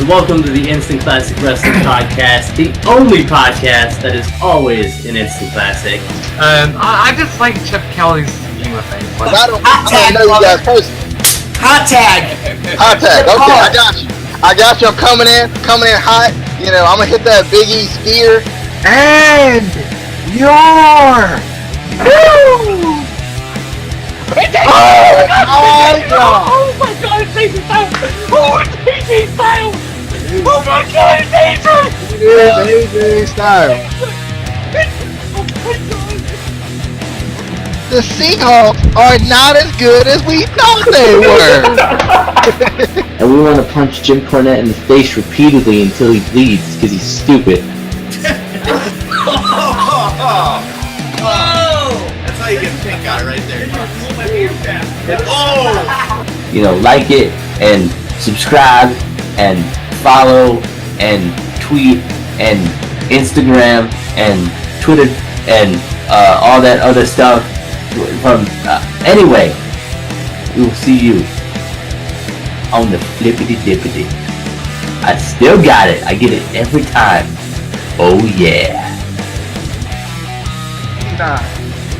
guys, welcome to the Instant Classic Wrestling Podcast, the only podcast that is always an instant classic. I just like Chip Kelly's humor thing. Hot tag, know you guys personally. Hot tag. Hot tag. Okay, I got you. I'm coming in hot. You know, I'm gonna hit that Big E spear. And your new. Oh my god, it's AJ Styles! Oh, it's AJ Styles! Oh my god, it's AJ! It is AJ Styles. Oh my god! The Seahawks are not as good as we thought they were. And we want to punch Jim Cornette in the face repeatedly until he bleeds because he's stupid. That's how you get pink eye right there. Oh! You know, like it and subscribe and follow and tweet and Instagram and Twitter and all that other stuff. Anyway, we will see you on the flippity dippity. I still got it. I get it every time. Oh yeah.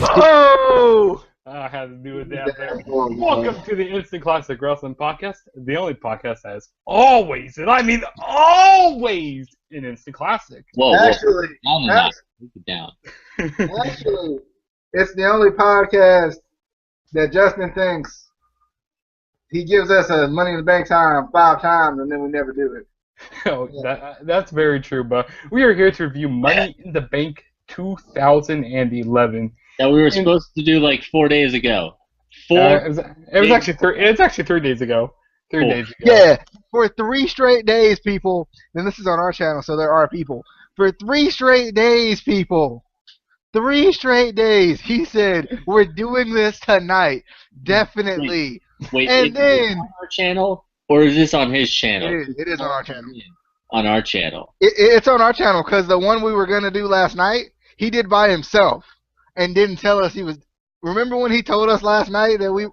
Oh! I had to do it down there. Welcome to the Instant Classic Wrestling Podcast, the only podcast that is always, and I mean always, an Instant Classic. Whoa, Actually, Take it down. actually, it's the only podcast that Justin thinks he gives us a Money in the Bank time 5 times, and then we never do it. Oh, that's very true, but we are here to review Money in the Bank 2011. That we were supposed to do like 4 days ago. It's actually 3 days ago. 3 days ago. Yeah, for 3 straight days, people. And this is on our channel, so there are people. For 3 straight days, people. 3 straight days. He said, "We're doing this tonight, definitely." Wait, and is then this on our channel or is this on his channel? it is on our channel. On our channel. It's on our channel because the one we were gonna do last night, he did by himself and didn't tell us he was. Remember when he told us last night that we?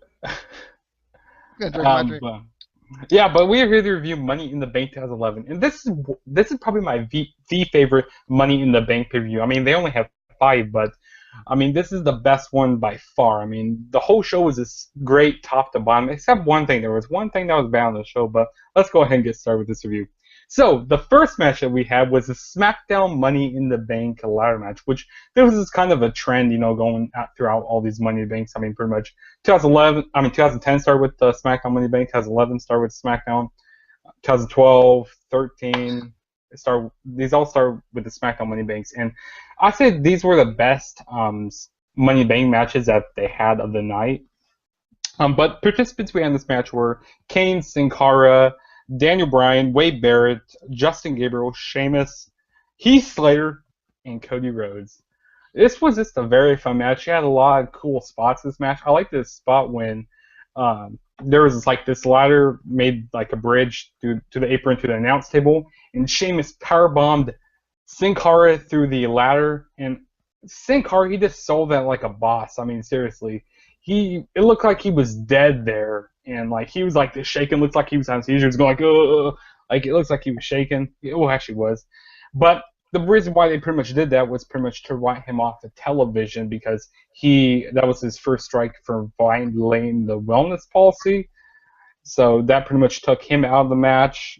Yeah, but we are here to review Money in the Bank 2011, and this is probably my the favorite Money in the Bank pay-per-view. I mean, they only have 5, but I mean, this is the best one by far. I mean, the whole show was this great top to bottom, except one thing. There was one thing that was bad on the show, but let's go ahead and get started with this review. So, the first match that we had was the SmackDown Money in the Bank ladder match, which there was this kind of a trend, you know, going out throughout all these Money in the Banks. I mean, pretty much 2010 started with the SmackDown Money in the Bank, 2011 started with SmackDown, 2012, 13, these all started with the SmackDown Money in the Banks, and I said these were the best Money in the Bank matches that they had of the night. But participants we had in this match were Kane, Sin Cara, Daniel Bryan, Wade Barrett, Justin Gabriel, Sheamus, Heath Slater, and Cody Rhodes. This was just a very fun match. You had a lot of cool spots in this match. I like this spot when there was like this ladder made like a bridge to the apron to the announce table, and Sheamus powerbombed Sin Cara through the ladder, and Sin Cara, he just sold that like a boss. I mean, seriously. It looked like he was dead there, and like he was like this shaking. Looks like he was having seizures, going like it looks like he was shaking. It actually was, but the reason why they pretty much did that was pretty much to write him off the television because that was his first strike for violating the wellness policy. So that pretty much took him out of the match.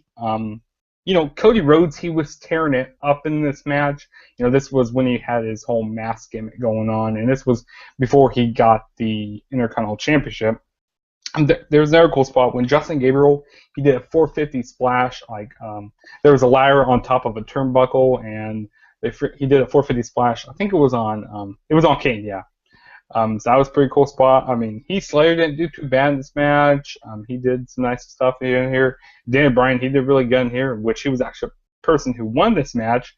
You know, Cody Rhodes, he was tearing it up in this match. You know, this was when he had his whole mask gimmick going on, and this was before he got the Intercontinental Championship. And there was another cool spot when Justin Gabriel, he did a 450 splash. Like, there was a ladder on top of a turnbuckle, and he did a 450 splash. I think it was on Kane, yeah. So that was a pretty cool spot. I mean, Heath Slater didn't do too bad in this match. He did some nice stuff in here. Daniel Bryan, he did really good in here, which he was actually a person who won this match,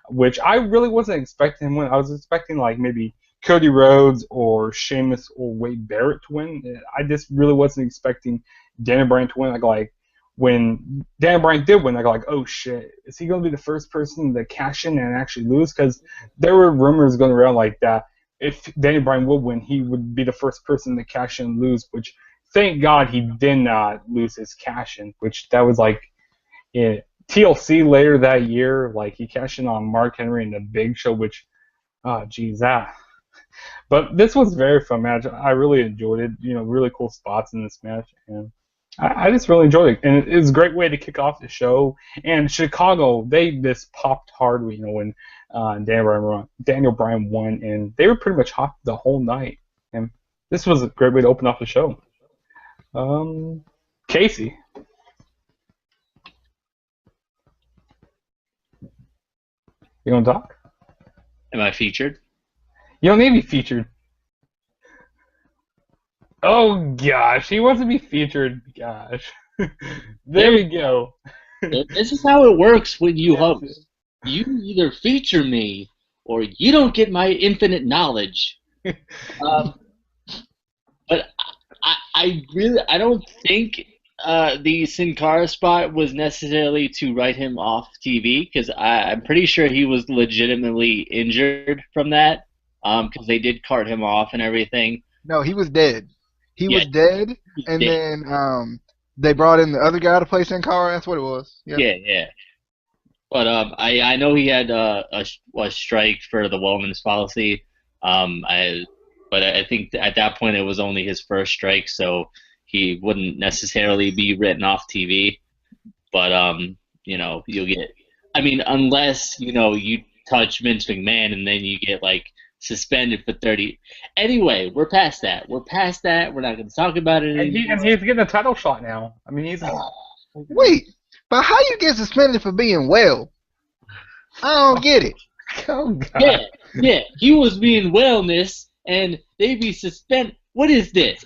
which I really wasn't expecting him to win. I was expecting like maybe Cody Rhodes or Sheamus or Wade Barrett to win. I just really wasn't expecting Daniel Bryan to win. Like when Daniel Bryan did win, I go like, oh shit, is he going to be the first person to cash in and actually lose? Because there were rumors going around like that. If Daniel Bryan would win, he would be the first person to cash in and lose, which thank God he did not lose his cash in, which that was like, TLC later that year, like he cashed in on Mark Henry in the Big Show, which, oh geez, that. But this was a very fun match. I really enjoyed it. Really cool spots in this match, and I just really enjoyed it. And it was a great way to kick off the show. And Chicago, they just popped hard, when Daniel Bryan won, and they were pretty much hot the whole night. And this was a great way to open off the show. Casey. You gonna talk? Am I featured? You don't need to be featured. Oh gosh, he wants to be featured. Gosh. There we go. This is how it works when you host. You either feature me or you don't get my infinite knowledge. But I don't think the Sin Cara spot was necessarily to write him off TV, because I'm pretty sure he was legitimately injured from that, because they did cart him off and everything. No, he was dead. He was dead, and dead. then they brought in the other guy to play Sin Cara. That's what it was. Yep. Yeah. But I know he had a strike for the wellness policy. But I think at that point it was only his first strike, so he wouldn't necessarily be written off TV. But you'll get. I mean, unless you touch Vince McMahon and then you get like suspended for 30. Anyway, we're past that. We're not going to talk about it anymore. And he's getting a title shot now. I mean, he's. Wait, but how you get suspended for being well? I don't get it. Oh God. Yeah. He was being wellness, and they be suspended. What is this?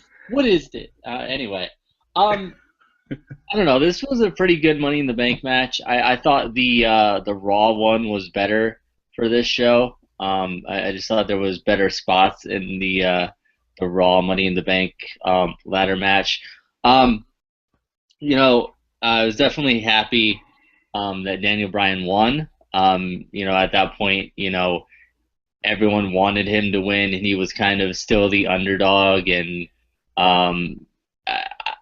Anyway, I don't know. This was a pretty good Money in the Bank match. I thought the Raw one was better for this show. I just thought there was better spots in the Raw Money in the Bank ladder match. I was definitely happy that Daniel Bryan won. At that point, everyone wanted him to win, and he was kind of still the underdog. And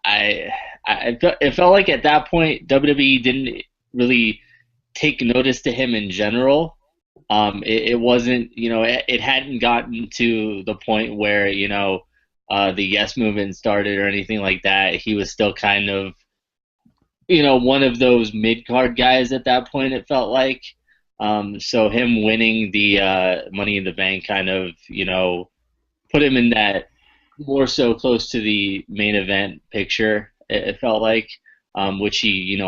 it felt like at that point WWE didn't really take notice to him in general. It wasn't, it hadn't gotten to the point where the Yes Movement started or anything like that. He was still kind of one of those mid-card guys at that point, it felt like. So him winning the Money in the Bank kind of, put him in that more so close to the main event picture, it felt like, which he,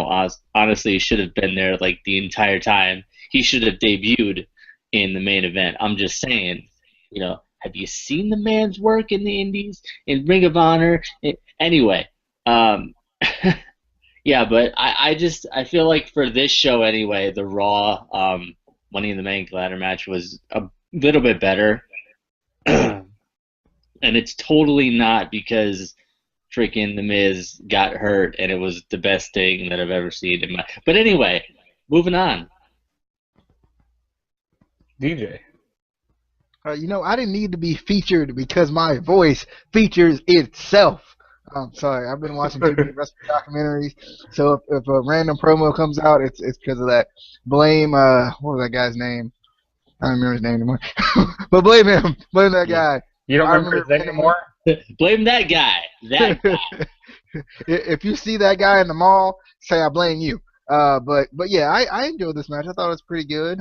honestly should have been there like the entire time. He should have debuted in the main event. I'm just saying, have you seen the man's work in the Indies, in Ring of Honor? Anyway, yeah, but I feel like for this show anyway, the Raw Money in the Bank ladder match was a little bit better. And it's totally not because freaking The Miz got hurt and it was the best thing that I've ever seen in my. But anyway, moving on. DJ. I didn't need to be featured because my voice features itself. I'm sorry, I've been watching too many wrestling documentaries, so if a random promo comes out, it's because of that. Blame what was that guy's name? I don't remember his name anymore. But blame him. Blame that guy. You don't remember his name anymore? Blame that guy. That guy. If you see that guy in the mall, say I blame you. But yeah, I enjoyed this match. I thought it was pretty good.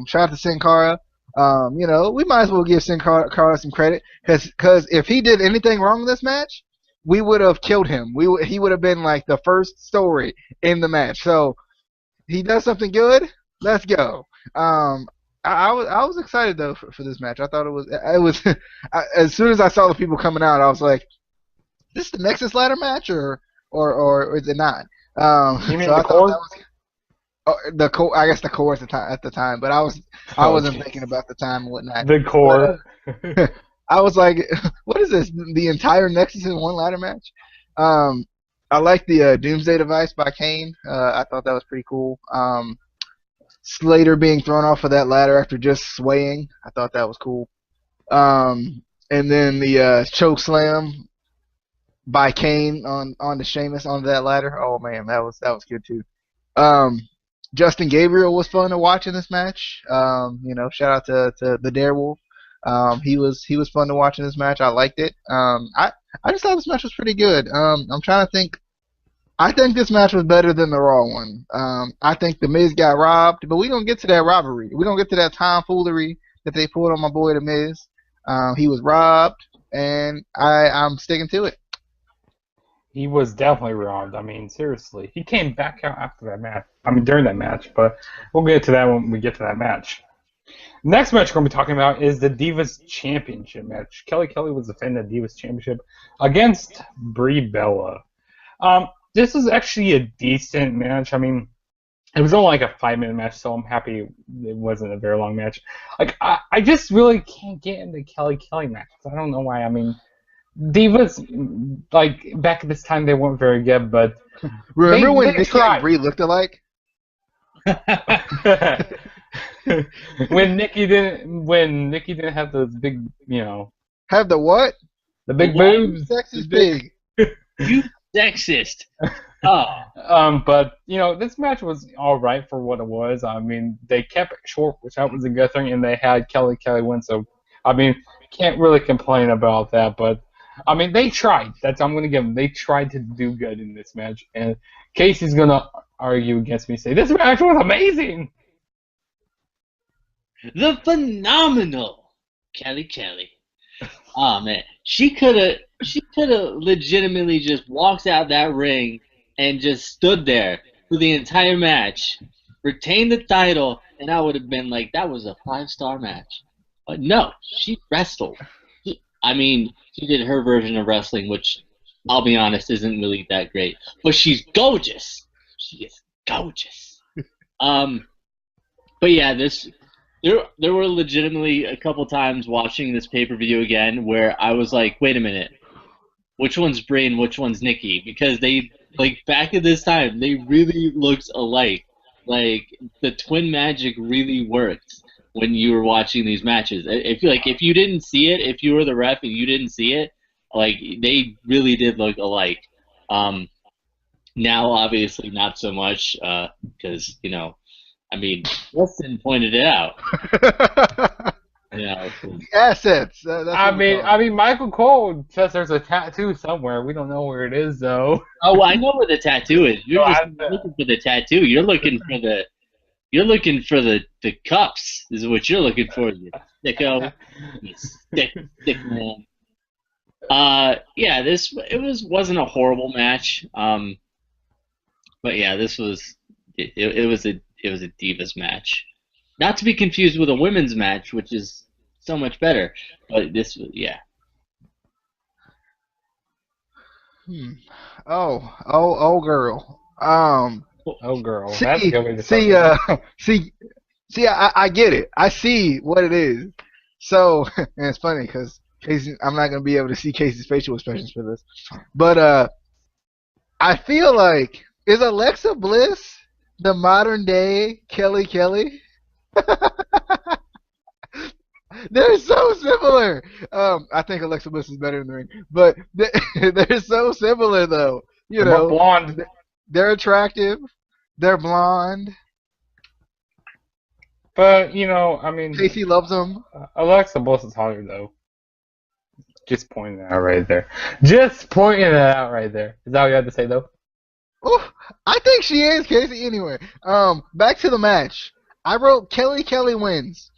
Shout out to Sin Cara. We might as well give Sin Cara some credit, because if he did anything wrong in this match, we would have killed him. He would have been like the first story in the match. So he does something good. Let's go. I was excited though for this match. I thought it was as soon as I saw the people coming out, I was like, "This is the Nexus ladder match, or is it not?" You mean so the core? The core, I guess the core at the time, but I wasn't thinking about the time and whatnot. The core. But, I was like, what is this? The entire Nexus in one ladder match? I like the Doomsday Device by Kane. I thought that was pretty cool. Slater being thrown off of that ladder after just swaying. I thought that was cool. And then the choke slam by Kane on the Sheamus onto that ladder. Oh man, that was good too. Justin Gabriel was fun to watch in this match. Shout out to the Darewolf. He was fun to watch in this match. I liked it. I just thought this match was pretty good. I'm trying to think. I think this match was better than the Raw one. I think The Miz got robbed, but we don't get to that robbery. We don't get to that tomfoolery that they pulled on my boy The Miz. He was robbed, and I'm sticking to it. He was definitely robbed. I mean, seriously. He came back out after that match. I mean, during that match, but we'll get to that when we get to that match. Next match we're going to be talking about is the Divas Championship match. Kelly was defending the Divas Championship against Brie Bella. This was actually a decent match. I mean, it was only like a 5-minute match, so I'm happy it wasn't a very long match. Like, I just really can't get into Kelly matches. I don't know why. I mean, Divas, like, back at this time, they weren't very good, but Remember when Nikki tried. and Brie looked alike? when Nikki didn't have those big, Have the what? the big boobs. Sexist pig. You sexist. Oh. But this match was all right for what it was. I mean, they kept it short, which that was a good thing, and they had Kelly win. So, I mean, can't really complain about that. But I mean, they tried. I'm going to give them. They tried to do good in this match, and Casey's going to argue against me, say this match was amazing. The phenomenal Kelly. Oh man, she could have legitimately just walked out that ring and just stood there for the entire match, retained the title, and I would have been like, that was a 5-star match. But no, she wrestled. She did her version of wrestling, which I'll be honest isn't really that great, but she's gorgeous. She is gorgeous. But yeah, There were legitimately a couple times watching this pay-per-view again where I was like, wait a minute, which one's Brie and which one's Nikki? Because they, like, back at this time, they really looked alike. Like, the twin magic really worked when you were watching these matches. I feel like if you didn't see it, if you were the ref and you didn't see it, like, they really did look alike. Now, obviously, not so much, because, Weston pointed it out. Assets. I mean, Michael Cole says there's a tattoo somewhere. We don't know where it is, though. Oh, I know where the tattoo is. You're just looking for the tattoo. You're looking for the cups. Is what you're looking for. You sicko. You stick man. Yeah, wasn't a horrible match. But yeah, this was it was a Divas match. Not to be confused with a women's match, which is so much better. But this was, yeah. Oh, girl. Oh, girl. That's a good way to see, I get it. I see what it is. So, and it's funny because I'm not going to be able to see Casey's facial expressions for this. But I feel like, is Alexa Bliss the modern day Kelly? They're so similar. I think Alexa Bliss is better in the ring, but they're so similar though. They're blonde. They're attractive. They're blonde. But I mean, Casey loves them. Alexa Bliss is hotter though. Just pointing it out right there. Just pointing it out right there. Is that what you had to say though? Ooh, I think she is, Casey. Anyway, back to the match. I wrote Kelly wins.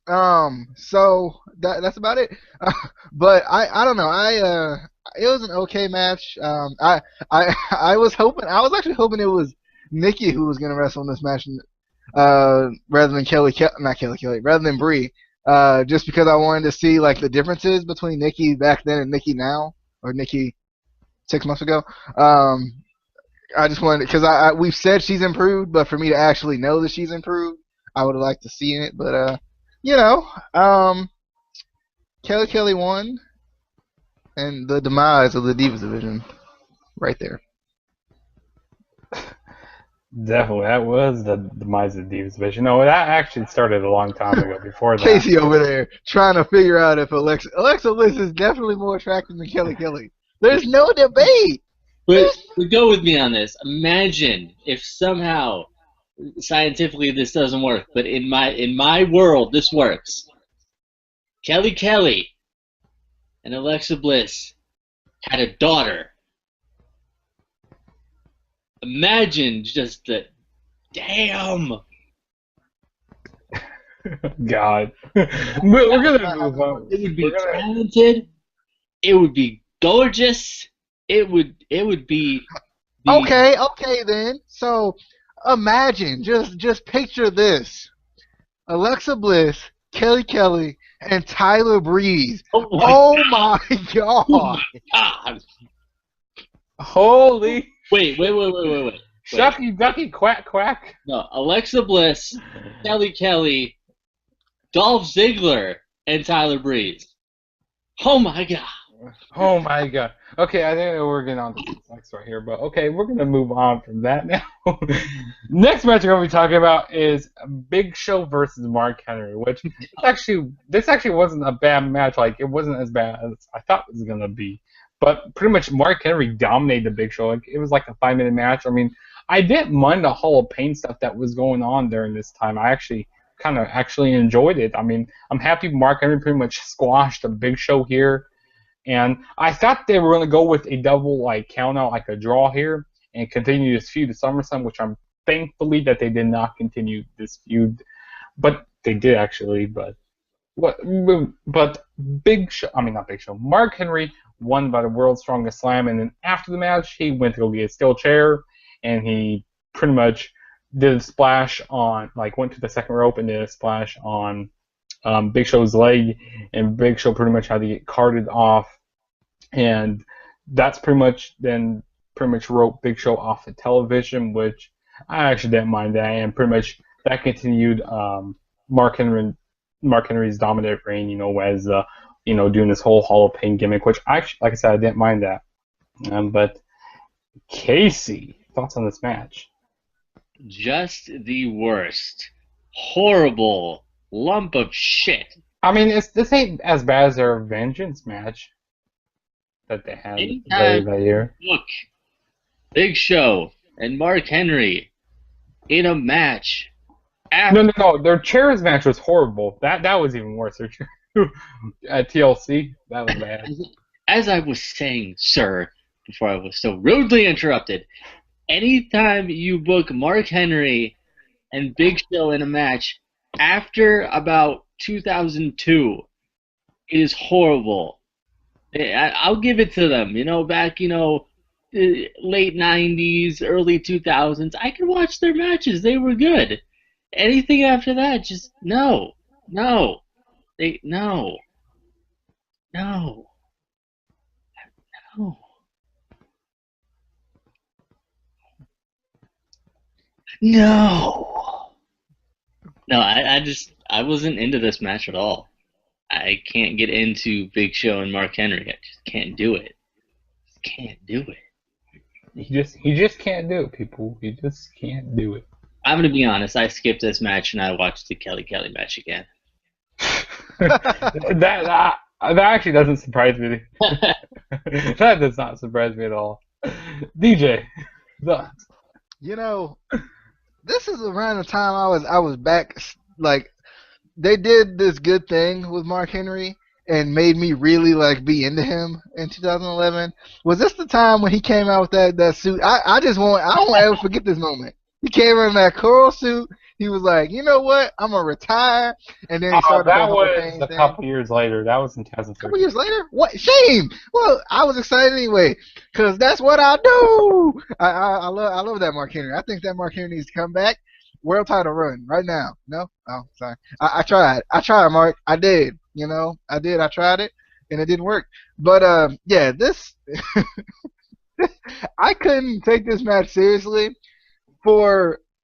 So that's about it. But I don't know. It was an okay match. I was actually hoping it was Nikki who was gonna wrestle in this match, rather than rather than Brie. Just because I wanted to see like the differences between Nikki back then and Nikki now, or Nikki 6 months ago. I just wanted, because we've said she's improved, but for me to actually know that she's improved, I would have liked to see it. But Kelly won, and the demise of the Divas division, right there. Definitely, that was the demise of the Divas division. No, that actually started a long time ago. Before that, Casey over there trying to figure out if Alexa Bliss is definitely more attractive than Kelly. There's no debate. But go with me on this. Imagine if somehow scientifically this doesn't work, but in my world this works. Kelly and Alexa Bliss had a daughter. Imagine just the damn. God. We're gonna move on. It would be talented. It would be gorgeous. It would be. Okay, then. So imagine, just picture this: Alexa Bliss, Kelly, and Tyler Breeze. Oh my God! God. Holy. Wait. Shucky ducky quack quack. No, Alexa Bliss, Kelly, Dolph Ziggler, and Tyler Breeze. Oh my God. Oh my God. Okay, I think we're getting on to the next right here, but okay, we're gonna move on from that now. Next match we're gonna be talking about is Big Show versus Mark Henry, which this actually wasn't a bad match. Like, it wasn't as bad as I thought it was gonna be. But pretty much Mark Henry dominated the Big Show. Like, it was like a 5-minute match. I mean, I didn't mind the Hall of Pain stuff that was going on during this time. I actually kind of enjoyed it. I mean, I'm happy Mark Henry pretty much squashed the Big Show here. And I thought they were going to go with a double count out, like a draw here, and continue this feud to SummerSlam, which I'm thankfully that they did not continue this feud. But they did actually. But Big Show, not Big Show, Mark Henry won by the World's Strongest Slam, and then after the match, he went to go get a steel chair, and he pretty much did a splash on, went to the second rope and did a splash on Big Show's leg, and Big Show pretty much had to get carted off, and that's pretty much wrote Big Show off the television, which I actually didn't mind that, and pretty much that continued Mark Henry's dominant reign, as doing this whole Hall of Pain gimmick, which actually, like I said, I didn't mind that. But Casey, thoughts on this match? Just the worst. Horrible lump of shit. I mean, this ain't as bad as their Vengeance match that they had that year. Look, Big Show and Mark Henry in a match. No. Their chairs match was horrible. That was even worse. Their at TLC, that was bad. As I was saying, sir, before I was so rudely interrupted, anytime you book Mark Henry and Big Show in a match after about 2002, it is horrible. I'll give it to them. Back, late 90s, early 2000s, I could watch their matches. They were good. Anything after that, just no. No. No, I wasn't into this match at all. I can't get into Big Show and Mark Henry. I just can't do it. Can't do it. He just can't do it, people. He just can't do it. I'm gonna be honest. I skipped this match and I watched the Kelly match again. that actually doesn't surprise me. That does not surprise me at all. DJ, thoughts? This is around the time I was back. They did this good thing with Mark Henry and made me really be into him in 2011. Was this the time when he came out with that suit? I don't ever forget this moment. He came in that coral suit. He was like, you know what? I'm gonna retire, and then he started. That was a couple years later. That was in 2013. A couple years later? What? Shame. Well, I was excited anyway, cause that's what I do. I love that Mark Henry. I think that Mark Henry needs to come back. World title run right now. No? Oh, sorry. I tried. Mark. I did. I tried it, and it didn't work. But yeah, this I couldn't take this match seriously.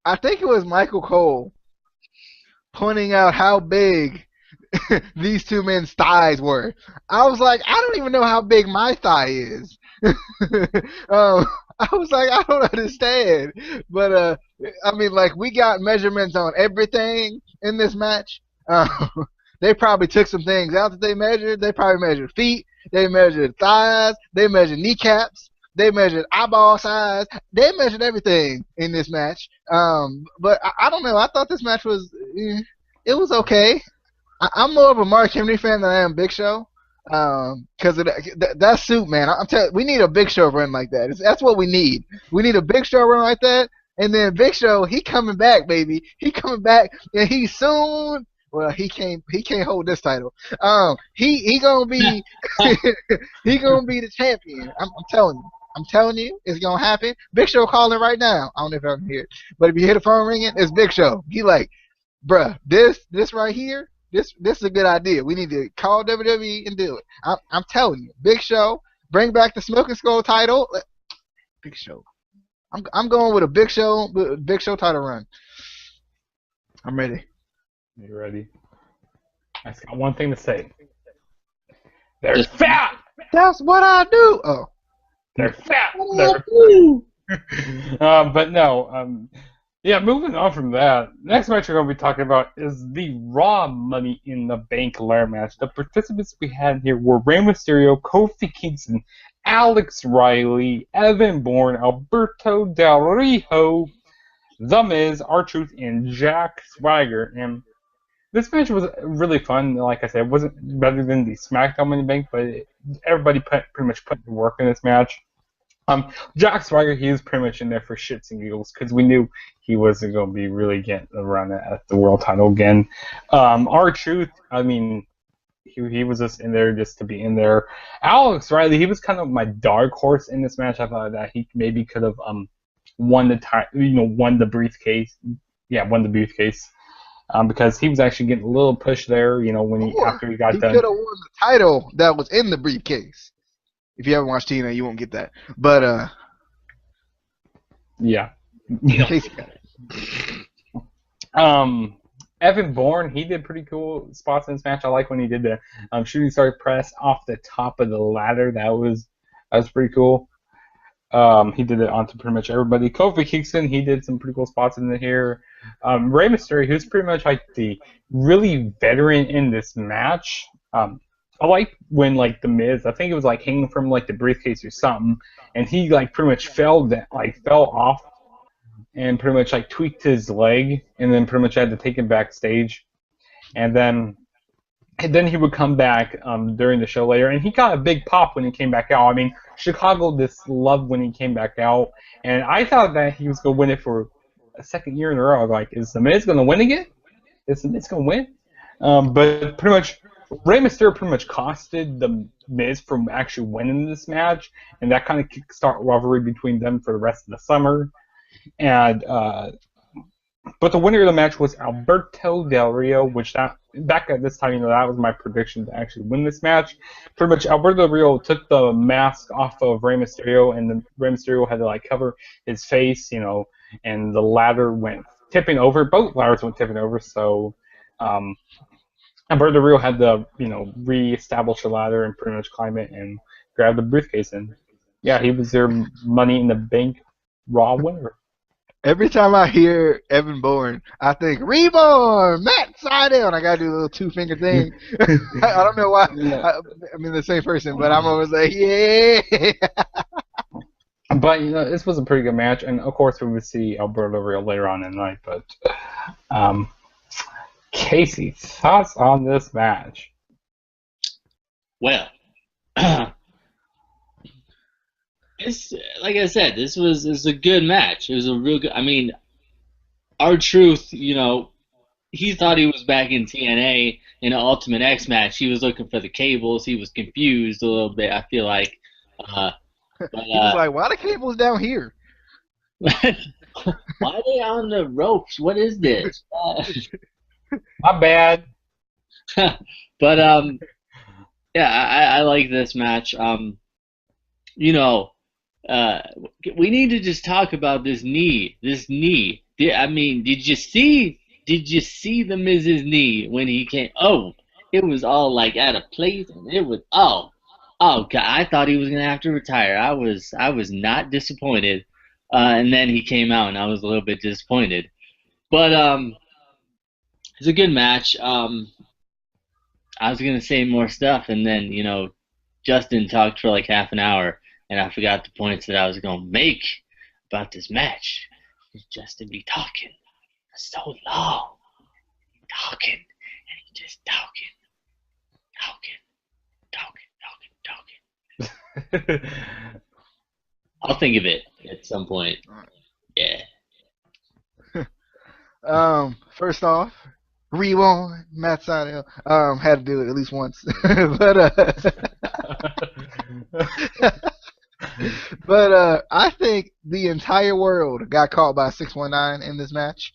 I think it was Michael Cole pointing out how big these two men's thighs were. I was like, I don't even know how big my thigh is. I was like, I don't understand. But, we got measurements on everything in this match. They probably took some things out that they measured. They probably measured feet. They measured thighs. They measured kneecaps. They measured eyeball size. They measured everything in this match. But I don't know. I thought this match was it was okay. I'm more of a Mark Henry fan than I am Big Show. Because of that suit, man. I'm telling, we need a Big Show run like that. That's what we need. We need a Big Show run like that. And then Big Show, he coming back, baby. He coming back, and he soon. Well, he can't hold this title. He gonna be he gonna be the champion. I'm telling you. I'm telling you, it's gonna happen. Big Show calling right now. I don't know if I can hear it, but if you hear the phone ringing, it's Big Show. He like, bruh, this right here. This is a good idea. We need to call WWE and do it. I'm telling you, Big Show, bring back the Smoking Skull title. Big Show. I'm going with a Big Show title run. I'm ready. You ready? I just got one thing to say. They're fat. That's what I do. Oh, They're fat. But no. Yeah, moving on from that, next match we're going to be talking about is the Raw Money in the Bank ladder match. The participants we had here were Rey Mysterio, Kofi Kingston, Alex Riley, Evan Bourne, Alberto Del Rio, The Miz, R-Truth, and Jack Swagger. And this match was really fun. Like I said, it wasn't better than the SmackDown Money in the Bank, but everybody pretty much put the work in this match. Jack Swagger, he was pretty much in there for shits and giggles because we knew he wasn't going to be really getting a run at the world title again. R-Truth, I mean, he was just in there just to be in there. Alex Riley, he was kind of my dark horse in this match. I thought that he maybe could have won the briefcase. Yeah, won the briefcase. Because he was actually getting a little push there, after he got done. He could have won the title that was in the briefcase. If you haven't watched TNA, you won't get that. But yeah. Casey got it. Evan Bourne, he did pretty cool spots in this match. I like when he did the shooting star press off the top of the ladder. That was pretty cool. He did it onto pretty much everybody. Kofi Kingston, he did some pretty cool spots in here. Rey Mysterio, who's pretty much like the really veteran in this match. I like when The Miz, I think it was hanging from the briefcase or something, and he pretty much fell off and pretty much tweaked his leg, and then pretty much had to take him backstage, and then he would come back during the show later, and he got a big pop when he came back out. I mean, Chicago just loved when he came back out, and I thought that he was going to win it for a second year in a row. Is The Miz going to win again? Is The Miz going to win? But pretty much, Rey Mysterio pretty much costed The Miz from actually winning this match, and that kind of kickstart rivalry between them for the rest of the summer. And but the winner of the match was Alberto Del Rio, which back at this time, that was my prediction to actually win this match. Pretty much, Alberto Del Rio took the mask off of Rey Mysterio, and then Rey Mysterio had to cover his face, and the ladder went tipping over. Both ladders went tipping over, so Alberto Del Rio had to, re-establish the ladder and pretty much climb it and grab the briefcase. And yeah, he was their Money in the Bank Raw winner. Every time I hear Evan Bourne, I think Reborn, Matt Sydal, and I gotta do a little two-finger thing. I don't know why. Yeah. I mean the same person, but I'm always like, yeah. But this was a pretty good match, and of course we would see Alberto Del Rio later on in the night. But Casey, thoughts on this match? Well, it's like I said, this was a good match. It was a real good. I mean, R-Truth, he thought he was back in TNA in an Ultimate X match. He was looking for the cables. He was confused a little bit. I feel like. But, he was like, "Why the cables down here? Why are they on the ropes? What is this?" My bad. But yeah, I like this match. We need to just talk about this knee. I mean, did you see the Miz's knee when he came? Oh, it was all out of place, and it was oh God, I thought he was gonna have to retire. I was not disappointed, and then he came out, and I was a little bit disappointed. But it's a good match. I was gonna say more stuff, and then Justin talked for half an hour, and I forgot the points that I was gonna make about this match. Justin be talking for so long, talking, and he just talking. I'll think of it at some point. Yeah. First off, rewind. Matt Sydal had to do it at least once, but I think the entire world got caught by 619 in this match.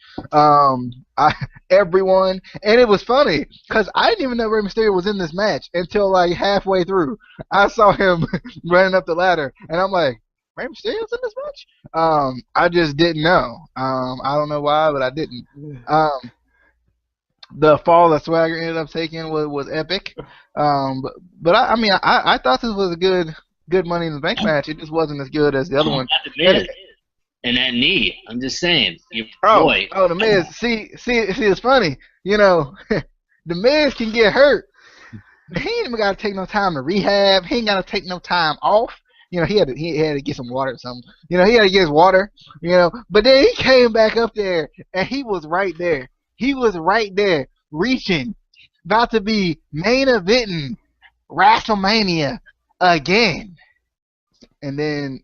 Everyone, and it was funny because I didn't even know Rey Mysterio was in this match until like halfway through. I saw him running up the ladder, and I'm like, Rey Mysterio's in this match? I just didn't know. I don't know why, but I didn't. The fall that Swagger ended up taking was epic. But I thought this was a good Money in the Bank match. It just wasn't as good as the other one. And that knee, I'm just saying, your boy. boy. The Miz. See, it's funny. The Miz can get hurt. He ain't even got to take no time to rehab. He ain't got to take no time off. He had to get some water or something. He had to get his water. But then he came back up there, and he was right there. He was right there, reaching, about to be main eventing WrestleMania again. And then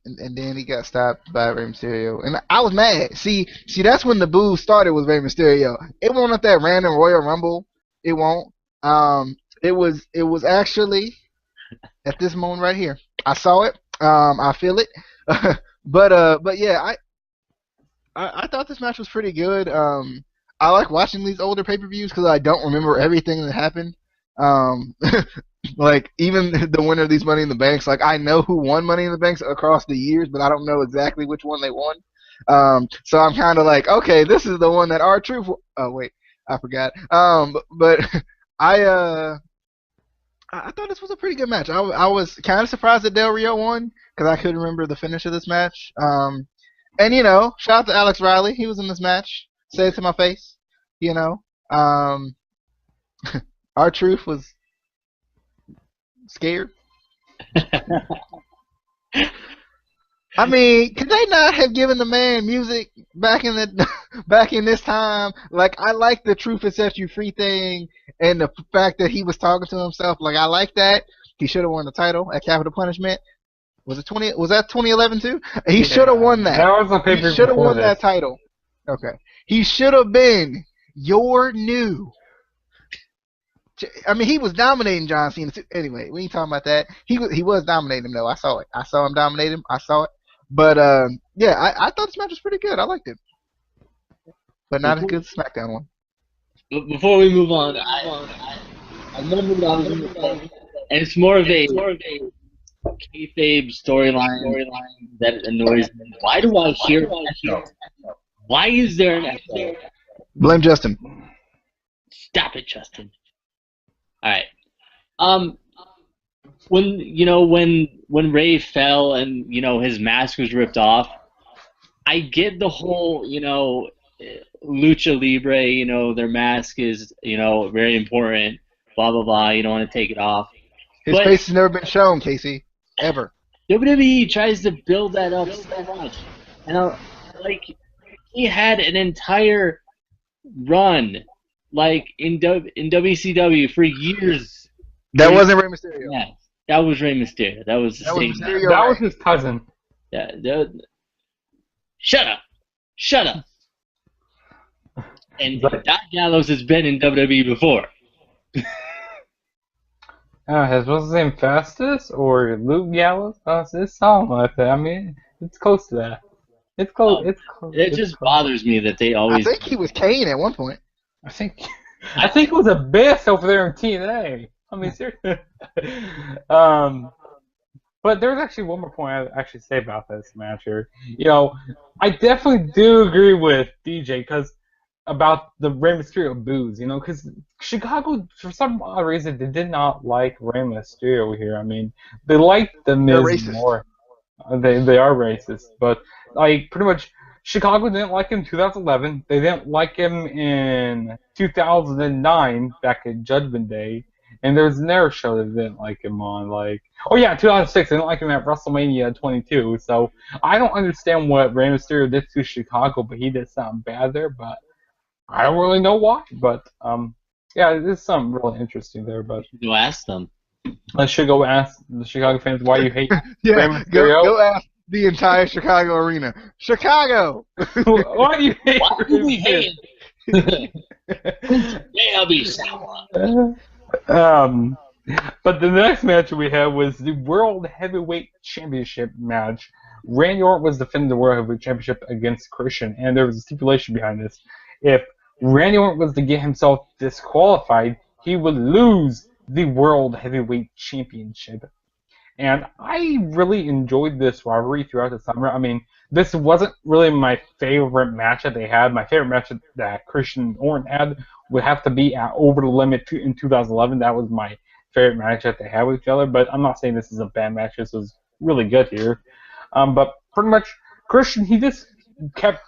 he got stopped by Rey Mysterio, and I was mad. See, that's when the boo started with Rey Mysterio. It won't at that random Royal Rumble. It won't. It was actually at this moment right here. I saw it. I feel it. But yeah, I thought this match was pretty good. I like watching these older pay-per-views because I don't remember everything that happened. Like even the winner of these Money in the Banks, like I know who won Money in the Banks across the years, but I don't know exactly which one they won. So I'm kind of like, okay, this is the one that R-Truth. Oh wait, I forgot. But I thought this was a pretty good match. I was kind of surprised that Del Rio won because I couldn't remember the finish of this match. And shout out to Alex Riley. He was in this match. Say it to my face. R-Truth was scared. I mean, could they not have given the man music back in this time? Like, I like the Truth will set you free thing, and the fact that he was talking to himself. Like, I like that. He should have won the title at Capital Punishment. Was that 2011 too? He should have won that. That was a pay-per-view. He should have won that title. Okay. He should have been your new. I mean, he was dominating John Cena too. Anyway, we ain't talking about that. He was dominating him though. I saw it. I saw him dominate him. I saw it. But yeah, I thought this match was pretty good. I liked it, but not as good as SmackDown one. Before we move on, I remember what I was going to say, and it's more of a kayfabe storyline that annoys me. Why do I hear an echo? Why is there an echo? Blame Justin. Stop it, Justin. All right. When Ray fell and his mask was ripped off, I get the whole lucha libre. Their mask is very important. Blah blah blah. You don't want to take it off. His face has never been shown, Casey, ever. WWE tries to build that up so much, and he had an entire run in WCW for years. That wasn't Rey Mysterio. Yeah, that was Rey Mysterio. That was that was his cousin. Yeah. Shut up. And Doc Gallows has been in WWE before. What's his name, Festus or Luke Gallows? It's something like that. I mean, it's close to that. It's close. It just bothers me that they always. I think he was Kane at one point. I think it was Abyss over there in TNA. I mean, seriously. But there's actually one more point I actually say about this match here. I definitely do agree with DJ about the Rey Mysterio boos. Because Chicago, for some odd reason, they did not like Rey Mysterio here. I mean, they liked the Miz more. They are racist, but pretty much Chicago didn't like him in 2011. They didn't like him in 2009 back at Judgment Day, And there's another show that didn't like him on, like, oh yeah, 2006. I didn't like him at WrestleMania 22. So I don't understand what Rey Mysterio did to Chicago, but he did something bad there. But I don't really know why. But yeah, there's something really interesting there. But Go ask them. I should go ask the Chicago fans why you hate Rey Yeah, Mysterio. go ask the entire Chicago arena. Chicago! Why do you hate Why Rey do we Mysterio? hate him? May I be sour. But the next match we had was the World Heavyweight Championship match. Randy Orton was defending the World Heavyweight Championship against Christian, and there was a stipulation behind this. If Randy Orton was to get himself disqualified, he would lose the World Heavyweight Championship. And I really enjoyed this rivalry throughout the summer. I mean, this wasn't really my favorite match that they had. My favorite match that Christian and Orton had would have to be at Over the Limit in 2011. That was my favorite match that they had with each other. But I'm not saying this is a bad match. This was really good here. But pretty much, Christian, he just kept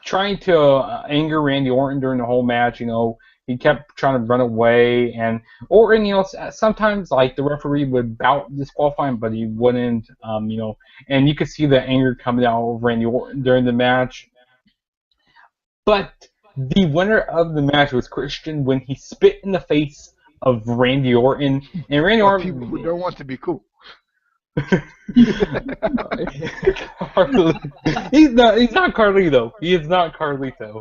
trying to anger Randy Orton during the whole match. You know, he kept trying to run away, and Orton, you know, sometimes like the referee would about disqualify him, but he wouldn't. You know, and you could see the anger coming out of Randy Orton during the match. But the winner of the match was Christian when he spit in the face of Randy Orton, and Randy Orton. People who don't want to be cool. He's not Carlito. He is not Carlito.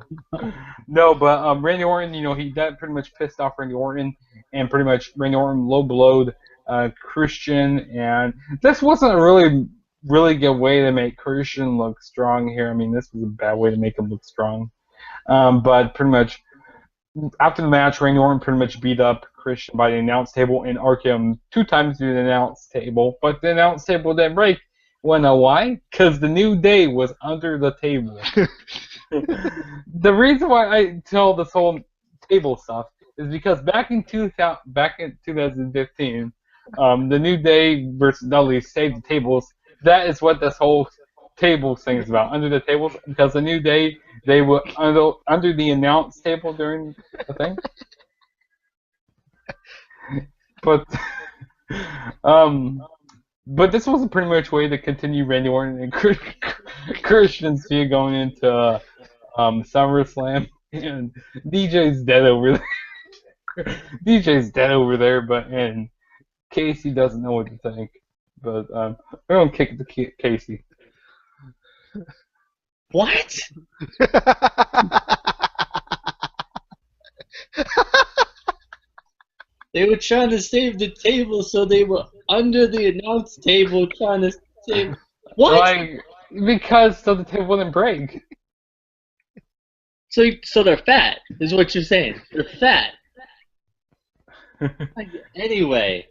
No, but Randy Orton, you know, that pretty much pissed off Randy Orton, and pretty much Randy Orton low blowed Christian, and this wasn't a really good way to make Christian look strong here. I mean, this was a bad way to make him look strong. But pretty much after the match, Randy Orton pretty much beat up Christian by the announce table and arced him 2 times through the announce table, but the announce table didn't break. Wanna know why? Because the New Day was under the table. The reason why I tell this whole table stuff is because back in 2015, the New Day versus Dudley saved the tables. That is what this whole table thing is about, under the tables, because the New Day, they were under the announce table during the thing. But this was a pretty much way to continue Randy Orton and Christian's feud going into SummerSlam, and DJ's dead over there. DJ's dead over there, and Casey doesn't know what to think. But we're gonna kick it to Casey. What? They were trying to save the table, so they were under the announce table trying to save. What? Like, because so the table wouldn't break. So they're fat, is what you're saying. They're fat. Anyway,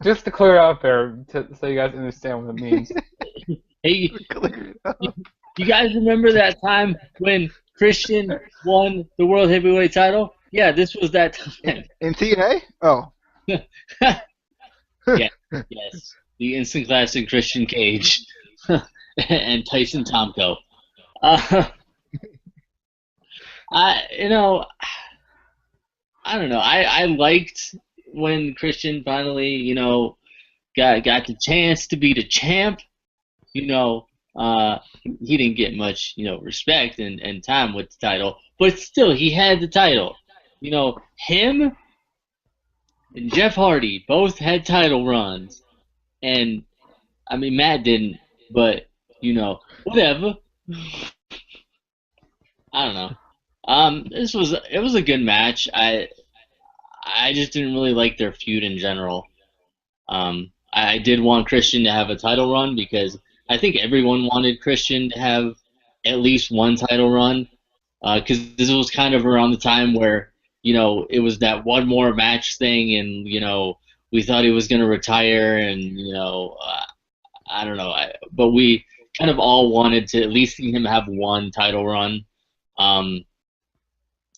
just to clear it up there, so you guys understand what it means. Hey, you guys remember that time when Christian won the World Heavyweight title? Yeah, this was that time. In TNA? Oh. Yeah, yes. The instant classic Christian Cage and Tyson Tomko. I don't know. I liked when Christian finally, got the chance to be the champ. He didn't get much, respect and time with the title, but still, he had the title. Him and Jeff Hardy both had title runs, and I mean Matt didn't, but whatever. I don't know. It was a good match. I just didn't really like their feud in general. I did want Christian to have a title run because I think everyone wanted Christian to have at least one title run, because this was kind of around the time where it was that one more match thing, and we thought he was going to retire, and I don't know, but we kind of all wanted to at least see him have one title run, and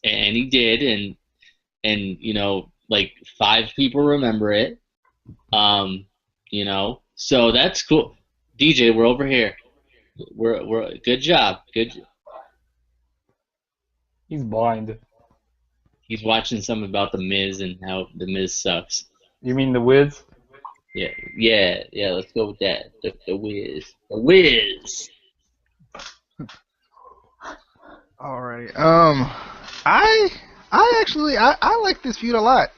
he did, and like 5 people remember it, so that's cool. DJ, we're over here. We're good job. Good. He's blind. He's watching something about the Miz and how the Miz sucks. You mean the Wiz? Yeah. Let's go with that. The Wiz. The Wiz. Alrighty. I actually I like this feud a lot.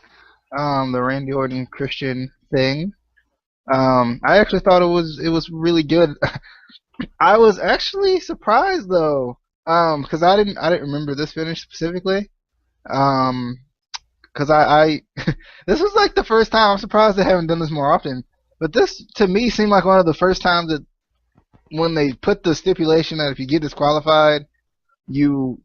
The Randy Orton Christian thing. I actually thought it was really good. I was actually surprised though, because I didn't remember this finish specifically. Because I this was like the first time. I'm surprised they haven't done this more often. But this to me seemed like one of the first times that when they put the stipulation that if you get disqualified, you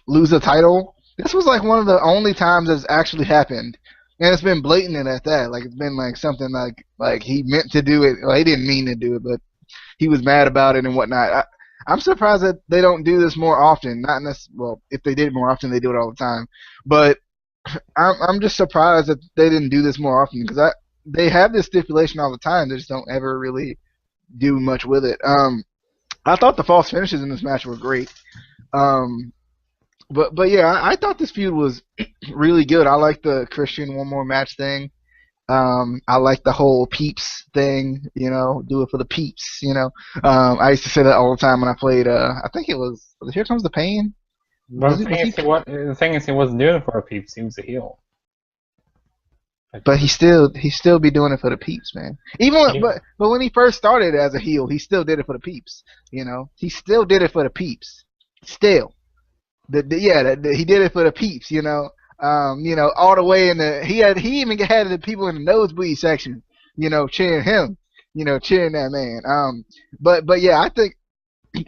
lose the title. This was like one of the only times that's actually happened, and it's been blatant at that. Like it's been like something like he meant to do it. Well, he didn't mean to do it, but he was mad about it and whatnot. I'm surprised that they don't do this more often. Not well, if they did it more often, they do it all the time. But I'm just surprised that they didn't do this more often because they have this stipulation all the time. They just don't ever really do much with it. I thought the false finishes in this match were great. But yeah, I thought this feud was really good. I like the Christian one more match thing. I like the whole peeps thing, do it for the peeps, I used to say that all the time when I played, I think it was Here Comes the Pain. But the thing is, he wasn't doing it for our peeps. He was a heel. But he still be doing it for the peeps, man. But when he first started as a heel, he still did it for the peeps. He still did it for the peeps. Still, he did it for the peeps. All the way in the he even had the people in the nosebleed section, cheering him, cheering that man. But yeah, I think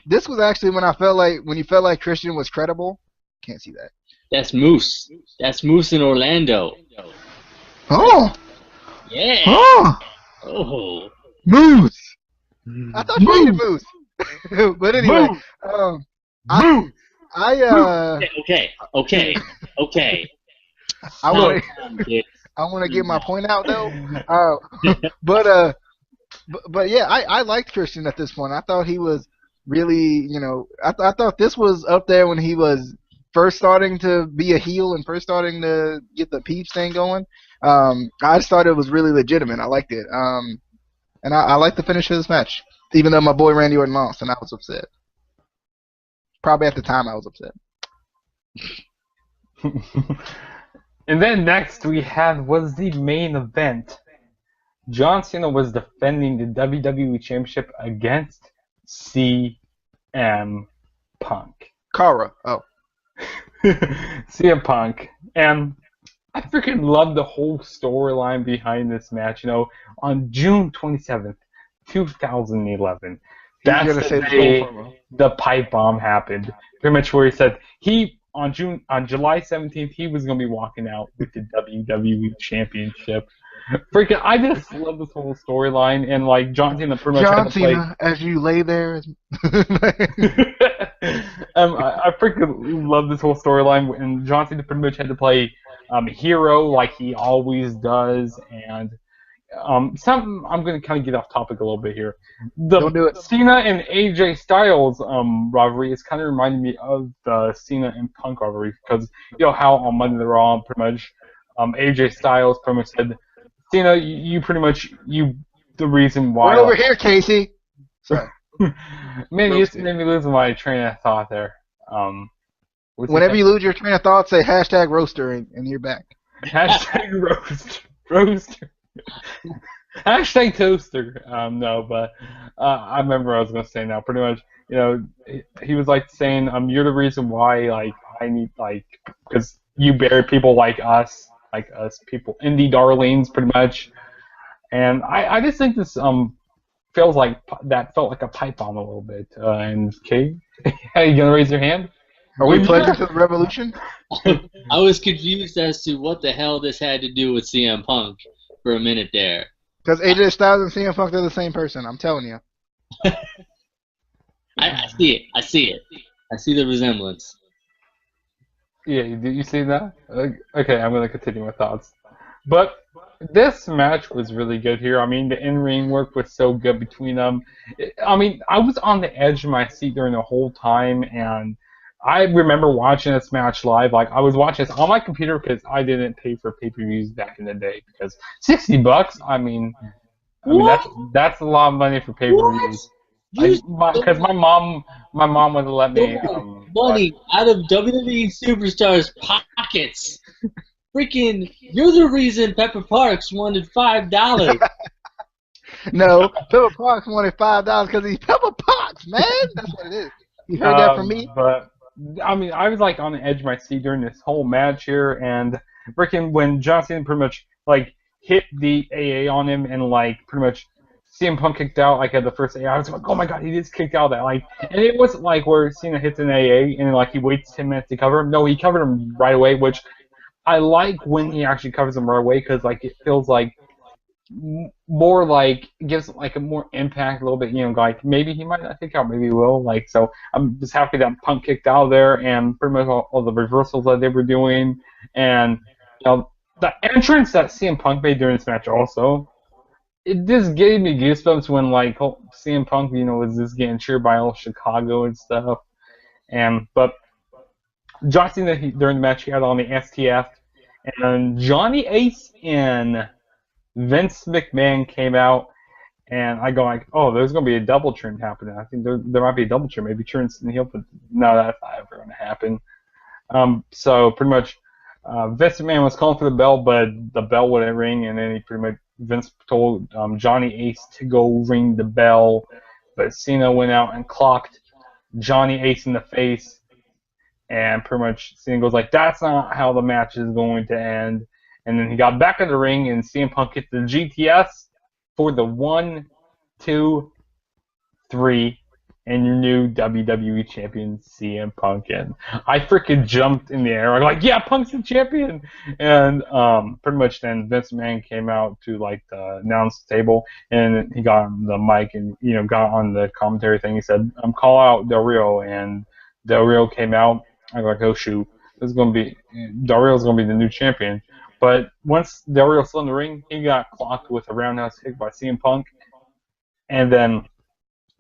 this was actually when you felt like Christian was credible. Can't see that. That's Moose. That's Moose in Orlando. Oh. Yeah. Oh. Moose. I thought you hated Moose. But anyway, Okay. I want to get my point out though. But yeah, I liked Christian at this point. I thought he was really, I thought this was up there when he was first starting to be a heel and first starting to get the peeps thing going. I just thought it was really legitimate. I liked it. And I liked the finish of this match, even though my boy Randy Orton lost, and I was upset. Probably at the time I was upset. And then next was the main event. John Cena was defending the WWE Championship against CM Punk. Cara. Oh. CM Punk. And I freaking love the whole storyline behind this match. On June 27th, 2011, that's the day the pipe bomb happened. Pretty much where he said on July 17th, he was going to be walking out with the WWE Championship. Freaking, I just love this whole storyline, and like John Cena pretty much had to play. John Cena, as you lay there. I freaking love this whole storyline, and John Cena pretty much had to play hero like he always does, and something I'm going to kind of get off topic a little bit here. Don't do it. Cena and AJ Styles rivalry is kind of reminding me of the Cena and Punk rivalry because how on Monday Night Raw pretty much AJ Styles pretty much said, Cena, you pretty much the reason why. Right over here, Casey. Sorry. Man, you just made me lose my train of thought there. Whenever you lose your train of thought, say hashtag roaster and you're back. Hashtag roaster. Hashtag toaster. No, but I remember what I was gonna say now. Pretty much, he was like saying, you're the reason why I need because you bury people like us people, indie darlings, pretty much. And I just think this felt like a pipe bomb a little bit. And Kate, are you gonna raise your hand? Are we pledging to the revolution? I was confused as to what the hell this had to do with CM Punk for a minute there. Because AJ Styles and CM Punk are the same person. I'm telling you. I see it. I see the resemblance. Yeah, did you see that? Okay, I'm gonna continue my thoughts. But this match was really good here. I mean, the in-ring work was so good between them. I was on the edge of my seat during the whole time, and I remember watching this match live. Like I was watching this on my computer because I didn't pay for pay-per-views back in the day. Because $60, I mean that's a lot of money for pay-per-views. You Because my mom wouldn't let me. stole money out of WWE superstars' pockets. Freaking, you're the reason Pepper Parks wanted $5. No, Pepper Parks wanted $5 because he's Pepper Parks, man. That's what it is. You heard that from me? But I mean, I was like on the edge of my seat during this whole match here, and freaking when John Cena pretty much like hit the AA on him and like pretty much CM Punk kicked out like at the first AA, I was like, oh my god, he just kicked out that like, and it wasn't like where Cena hits an AA and like he waits 10 minutes to cover him. No, he covered him right away, which I like when he actually covers him right away because like it feels like more like gives like a more impact a little bit, like maybe he might not kick out, maybe he will. Like so I'm just happy that Punk kicked out there and pretty much all the reversals that they were doing and the entrance that CM Punk made during this match also, it just gave me goosebumps when like CM Punk, was just getting cheered by all Chicago and stuff. But John Cena during the match he had on the STF and Johnny Ace and Vince McMahon came out, and I go like, oh, there's going to be a double turn happening. I think there might be a double turn. Maybe turns in the heel, but no, that's not ever going to happen. So pretty much Vince McMahon was calling for the bell, but the bell wouldn't ring, and then Vince told Johnny Ace to go ring the bell, but Cena went out and clocked Johnny Ace in the face, and pretty much Cena goes like, that's not how the match is going to end. And then he got back in the ring, and CM Punk hit the GTS for the 1, 2, 3, and your new WWE champion, CM Punk. And I freaking jumped in the air. I'm like, yeah, Punk's the champion! And pretty much then Vince McMahon came out to like the announce table, and he got on the mic and got on the commentary thing. He said, call out Del Rio, and Del Rio came out. I was like, oh shoot, Del Rio's gonna be the new champion. But once Del Rio was still in the ring, he got clocked with a roundhouse kick by CM Punk. And then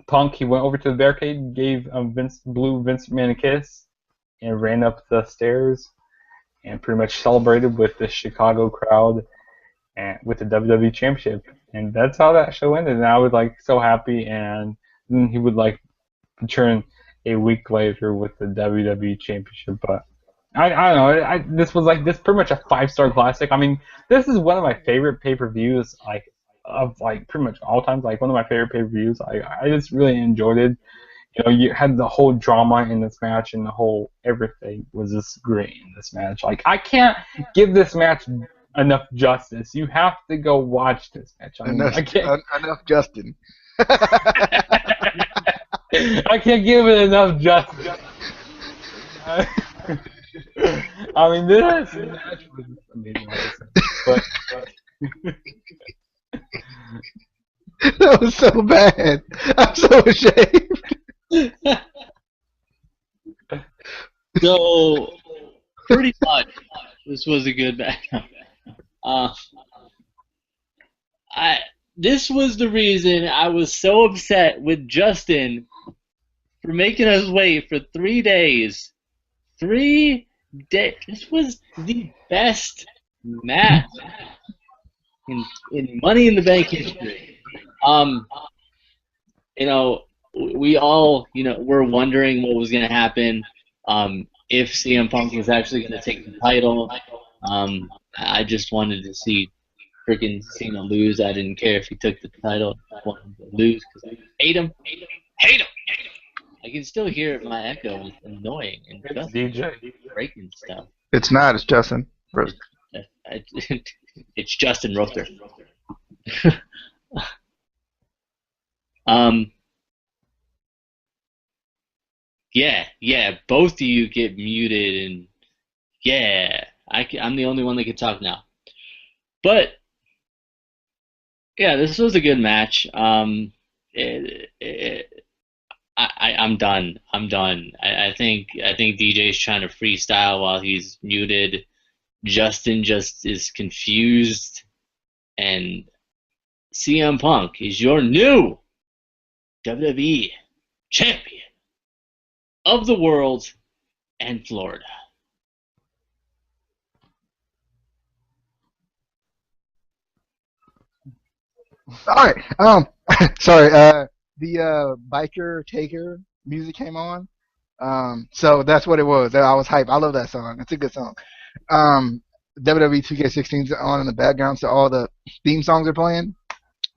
Punk, he went over to the barricade, gave Vince McMahon a kiss, and ran up the stairs and pretty much celebrated with the Chicago crowd and with the WWE Championship. And that's how that show ended. And I was like so happy. And then he would like return a week later with the WWE Championship. But I don't know. This was pretty much a 5-star classic. I mean, this is one of my favorite pay-per-views, of pretty much all times. Like one of my favorite pay-per-views. I just really enjoyed it. You had the whole drama in this match, and the whole everything was just great in this match. Like I can't give this match enough justice. You have to go watch this match. I can't enough Justin. I can't give it enough justice. I mean, this match was amazing, but that was so bad. I'm so ashamed. So, pretty much, this was a good match. This was the reason I was so upset with Justin for making us wait for 3 days. 3 days. This was the best match in Money in the Bank history. We all, were wondering what was going to happen. If CM Punk was actually going to take the title. I just wanted to see freaking Cena lose. I didn't care if he took the title. I wanted to lose because I hate him. I can still hear my echo. It's annoying. And it's DJ breaking stuff. It's not. It's Justin. It's Justin Rother. Yeah. Both of you get muted, and yeah, I'm the only one that can talk now. But yeah, this was a good match. I'm done. I think DJ's trying to freestyle while he's muted. Justin just is confused, and CM Punk is your new WWE champion of the world and Florida. All right. Sorry. The biker taker music came on. So that's what it was. I was hyped. I love that song. It's a good song. WWE 2K16's on in the background, so all the theme songs are playing.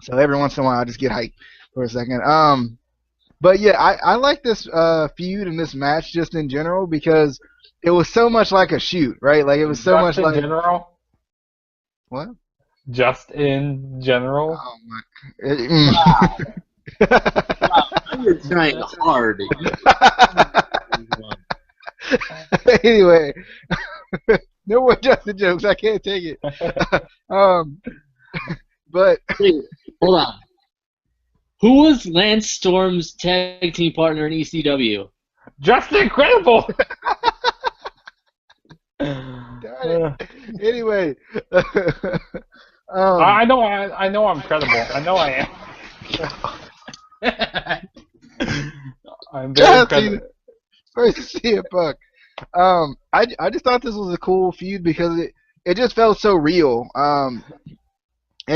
So every once in a while, I just get hyped for a second. But yeah, I like this feud and this match just in general because it was so much like a shoot, right? Like it was so much like general. what? Just in general. Oh my. You're trying hard. Anyway, no more Justin jokes. I can't take it. But Wait, hold on. Who was Lance Storm's tag team partner in ECW? Just incredible. anyway, I know I'm credible. I know I am. I'm very credible. First CM Punk. I just thought this was a cool feud because it just felt so real. And